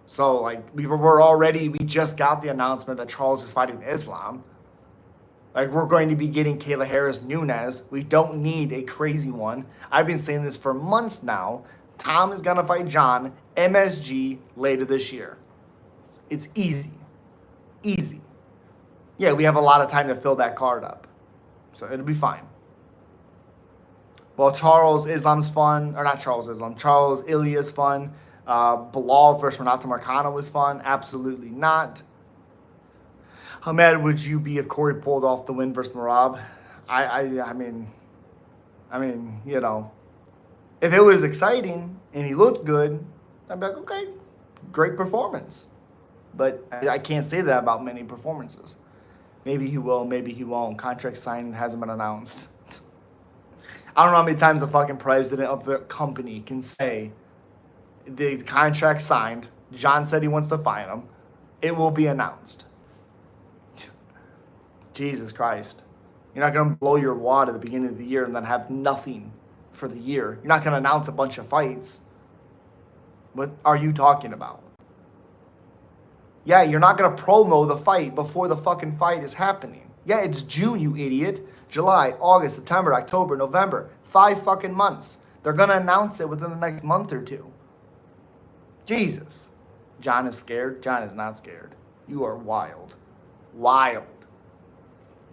So, like, we just got the announcement that Charles is fighting Islam. Like, we're going to be getting Kayla Harris Nunes. We don't need a crazy one. I've been saying this for months now. Tom is going to fight John, MSG, later this year. It's easy. Easy. Yeah, we have a lot of time to fill that card up. So it'll be fine. Well, Charles Islam's fun. Or not Charles Islam. Charles Ilya's fun. Bilal versus Renato Marcano was fun. Absolutely not. How mad would you be if Corey pulled off the win versus Merab? I mean, you know, if it was exciting and he looked good, I'd be like, okay, great performance. But I can't say that about many performances. Maybe he will, maybe he won't. Contract signing hasn't been announced. I don't know how many times the fucking president of the company can say the contract signed. John said he wants to fight him. It will be announced. Jesus Christ. You're not going to blow your wad at the beginning of the year and then have nothing for the year. You're not going to announce a bunch of fights. What are you talking about? Yeah, you're not going to promo the fight before the fucking fight is happening. Yeah, it's June, you idiot. July, August, September, October, November. 5 fucking months. They're going to announce it within the next month or two. Jesus. John is scared? John is not scared. You are wild. Wild.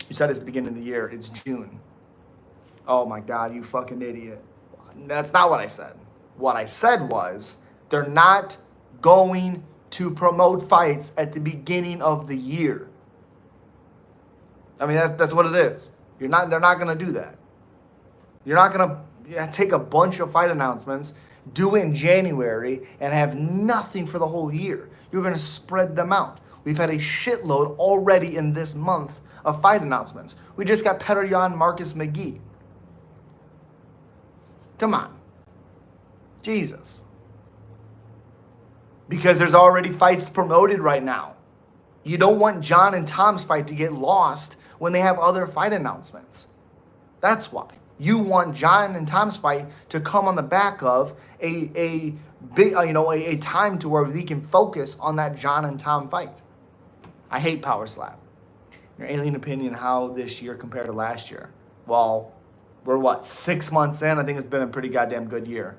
You said it's the beginning of the year. It's June. Oh my God, you fucking idiot. That's not what I said. What I said was they're not going to promote fights at the beginning of the year. I mean, that's what it is. They're not going to do that. You're not going to take a bunch of fight announcements, do it in January, and have nothing for the whole year. You're going to spread them out. We've had a shitload already in this month of fight announcements. We just got Petr Yan, Marcus McGee. Come on. Jesus. Because there's already fights promoted right now. You don't want John and Tom's fight to get lost when they have other fight announcements. That's why. You want John and Tom's fight to come on the back of a big, a time to where we can focus on that John and Tom fight. I hate Power Slap. Your alien opinion, how this year compared to last year? Well, we're 6 months in? I think it's been a pretty goddamn good year.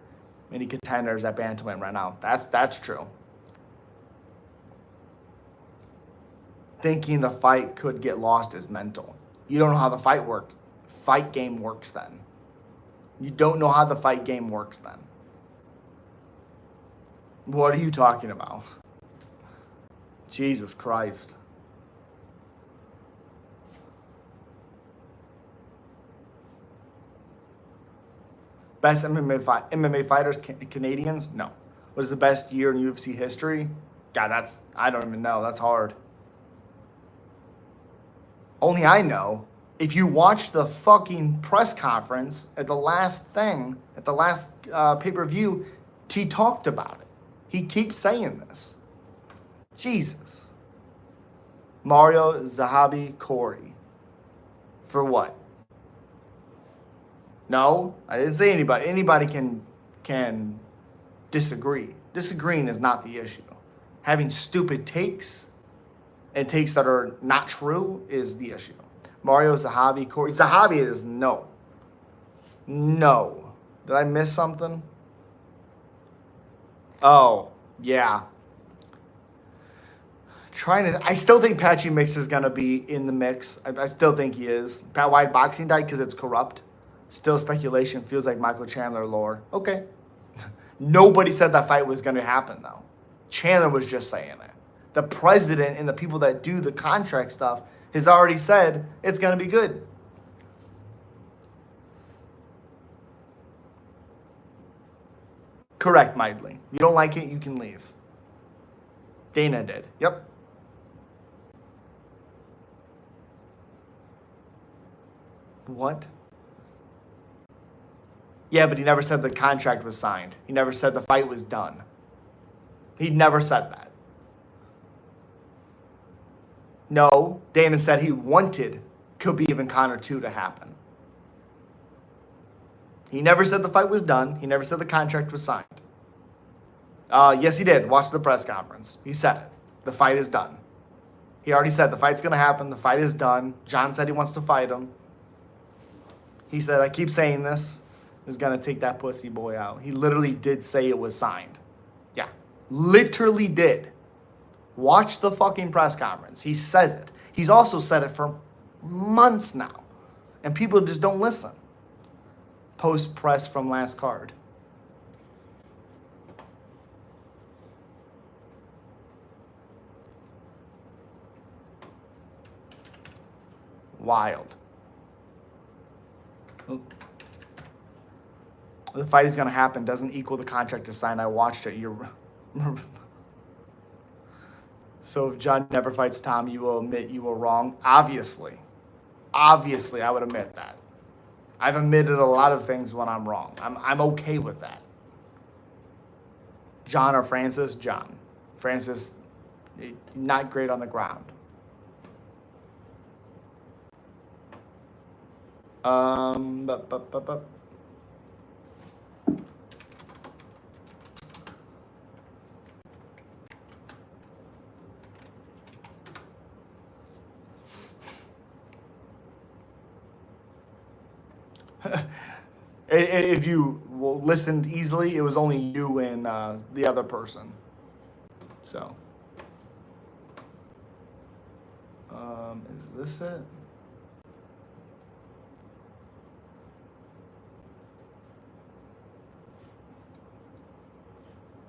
Many contenders at bantamweight right now. That's true. Thinking the fight could get lost is mental. You don't know how the fight game works then. You don't know how the fight game works then. What are you talking about? Jesus Christ. Best MMA fighters, Canadians? No. What is the best year in UFC history? God, I don't even know. That's hard. Only I know. If you watch the fucking press conference at the last pay-per-view, he talked about it. He keeps saying this. Jesus. Mario, Zahabi, Corey. For what? No, I didn't say anybody. Anybody can disagree. Disagreeing is not the issue. Having stupid takes and takes that are not true is the issue. Mario, Zahabi, Corey. Zahabi is no. No. Did I miss something? Oh, yeah. I still think Patchy Mix is going to be in the mix. I still think he is. Pat White boxing died because it's corrupt. Still speculation. Feels like Michael Chandler lore. Okay. Nobody said that fight was going to happen, though. Chandler was just saying it. The president and the people that do the contract stuff has already said it's going to be good. Correct, Midley. You don't like it, you can leave. Dana did. Yep. What? Yeah, but he never said the contract was signed. He never said the fight was done. He never said that. No, Dana said he wanted Khabib and Conor 2 to happen. He never said the fight was done. He never said the contract was signed. Yes, he did. Watch the press conference. He said it. The fight is done. He already said the fight's going to happen. The fight is done. John said he wants to fight him. He said, I keep saying this. Is going to take that pussy boy out. He literally did say it was signed. Yeah. Literally did. Watch the fucking press conference. He says it. He's also said it for months now. And people just don't listen. Post press from last card. Wild. The fight is going to happen doesn't equal the contract is signed. I watched it. So if John never fights Tom, you will admit you were wrong? Obviously. Obviously, I would admit that. I've admitted a lot of things when I'm wrong. I'm okay with that. John or Francis? John. Francis, not great on the ground. If you listened easily, it was only you and the other person. So, is this it?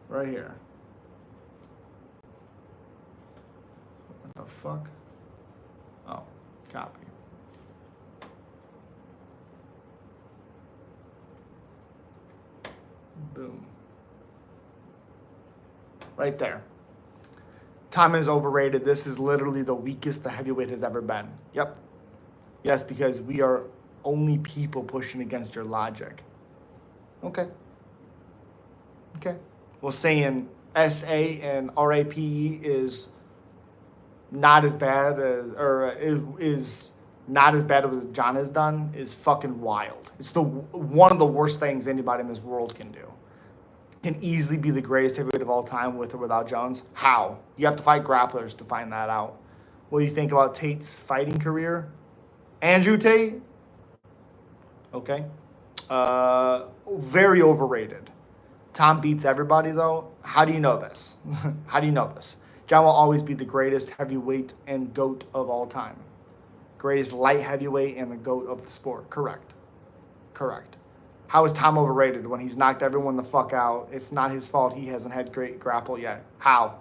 Right here. What the fuck? Oh, copy. Boom. Right there. Tom is overrated. This is literally the weakest the heavyweight has ever been. Yep. Yes, because we are only people pushing against your logic. Okay. Okay. Well, saying SA and RAPE is not as bad as, or is not as bad as John has done is fucking wild. It's one of the worst things anybody in this world can do. Can easily be the greatest heavyweight of all time with or without Jones. How? You have to fight grapplers to find that out. What do you think about Tate's fighting career? Andrew Tate? Okay. Very overrated. Tom beats everybody, though. How do you know this? How do you know this? John will always be the greatest heavyweight and GOAT of all time. Greatest light heavyweight and the GOAT of the sport. Correct. Correct. How is Tom overrated when he's knocked everyone the fuck out? It's not his fault he hasn't had great grapple yet. How?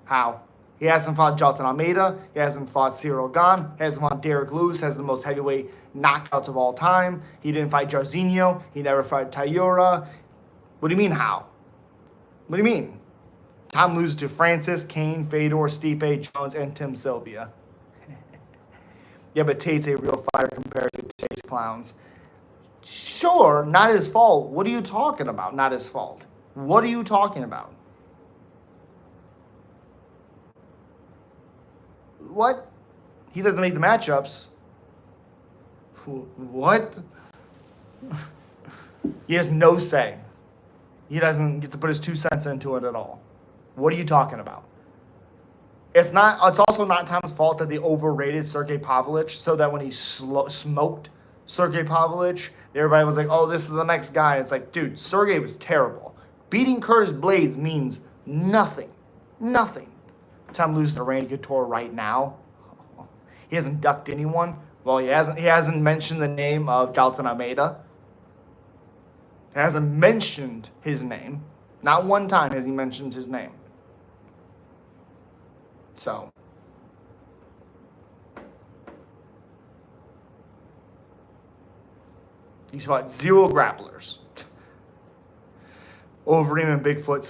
How? He hasn't fought Jailton Almeida. He hasn't fought Cyril Gane. He hasn't fought Derek Lewis. Has the most heavyweight knockouts of all time. He didn't fight Jairzinho. He never fought Taira. What do you mean, how? What do you mean? Tom loses to Francis, Kane, Fedor, Stipe, Jones, and Tim Sylvia. Yeah, but Tate's a real fighter compared to Tate's clowns. Sure, not his fault. What are you talking about? Not his fault. What are you talking about? What? He doesn't make the matchups. What? He has no say. He doesn't get to put his 2 cents into it at all. What are you talking about? It's also not Tom's fault that they overrated Sergey Pavlovich so that when he smoked Sergey Pavlovich, everybody was like, oh, this is the next guy. It's like, dude, Sergey was terrible. Beating Curtis Blades means nothing. Nothing. Tom loses to Randy Couture right now. He hasn't ducked anyone. Well, he hasn't mentioned the name of Jailton Almeida. He hasn't mentioned his name. Not one time has he mentioned his name. So. He's fought 0 grapplers. Overeem and Bigfoot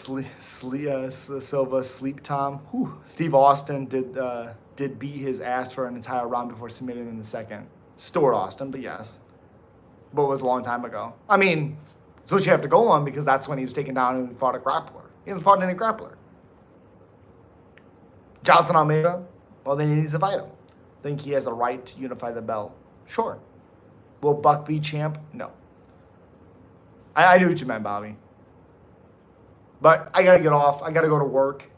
Silva sleep Tom. Whew. Steve Austin did beat his ass for an entire round before submitting in the second. Stuart Austin, but yes. But it was a long time ago. I mean, it's what you have to go on because that's when he was taken down and fought a grappler. He hasn't fought any grappler. Jailton Almeida, well, then he needs to fight him. Think he has a right to unify the belt? Sure. Will Buck be champ? No. I knew what you meant, Bobby. But I got to get off. I got to go to work.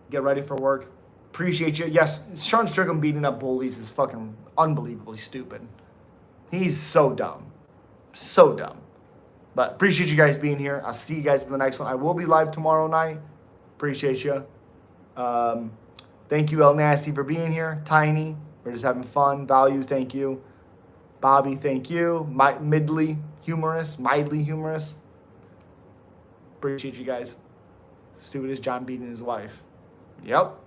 Get ready for work. Appreciate you. Yes, Sean Strickland beating up bullies is fucking unbelievably stupid. He's so dumb. So dumb. But appreciate you guys being here. I'll see you guys in the next one. I will be live tomorrow night. Appreciate you. Thank you, El Nasty, for being here. Tiny, we're just having fun. Value, thank you. Bobby, thank you. Mildly humorous. Appreciate you guys. Stupid as John beating his wife. Yep.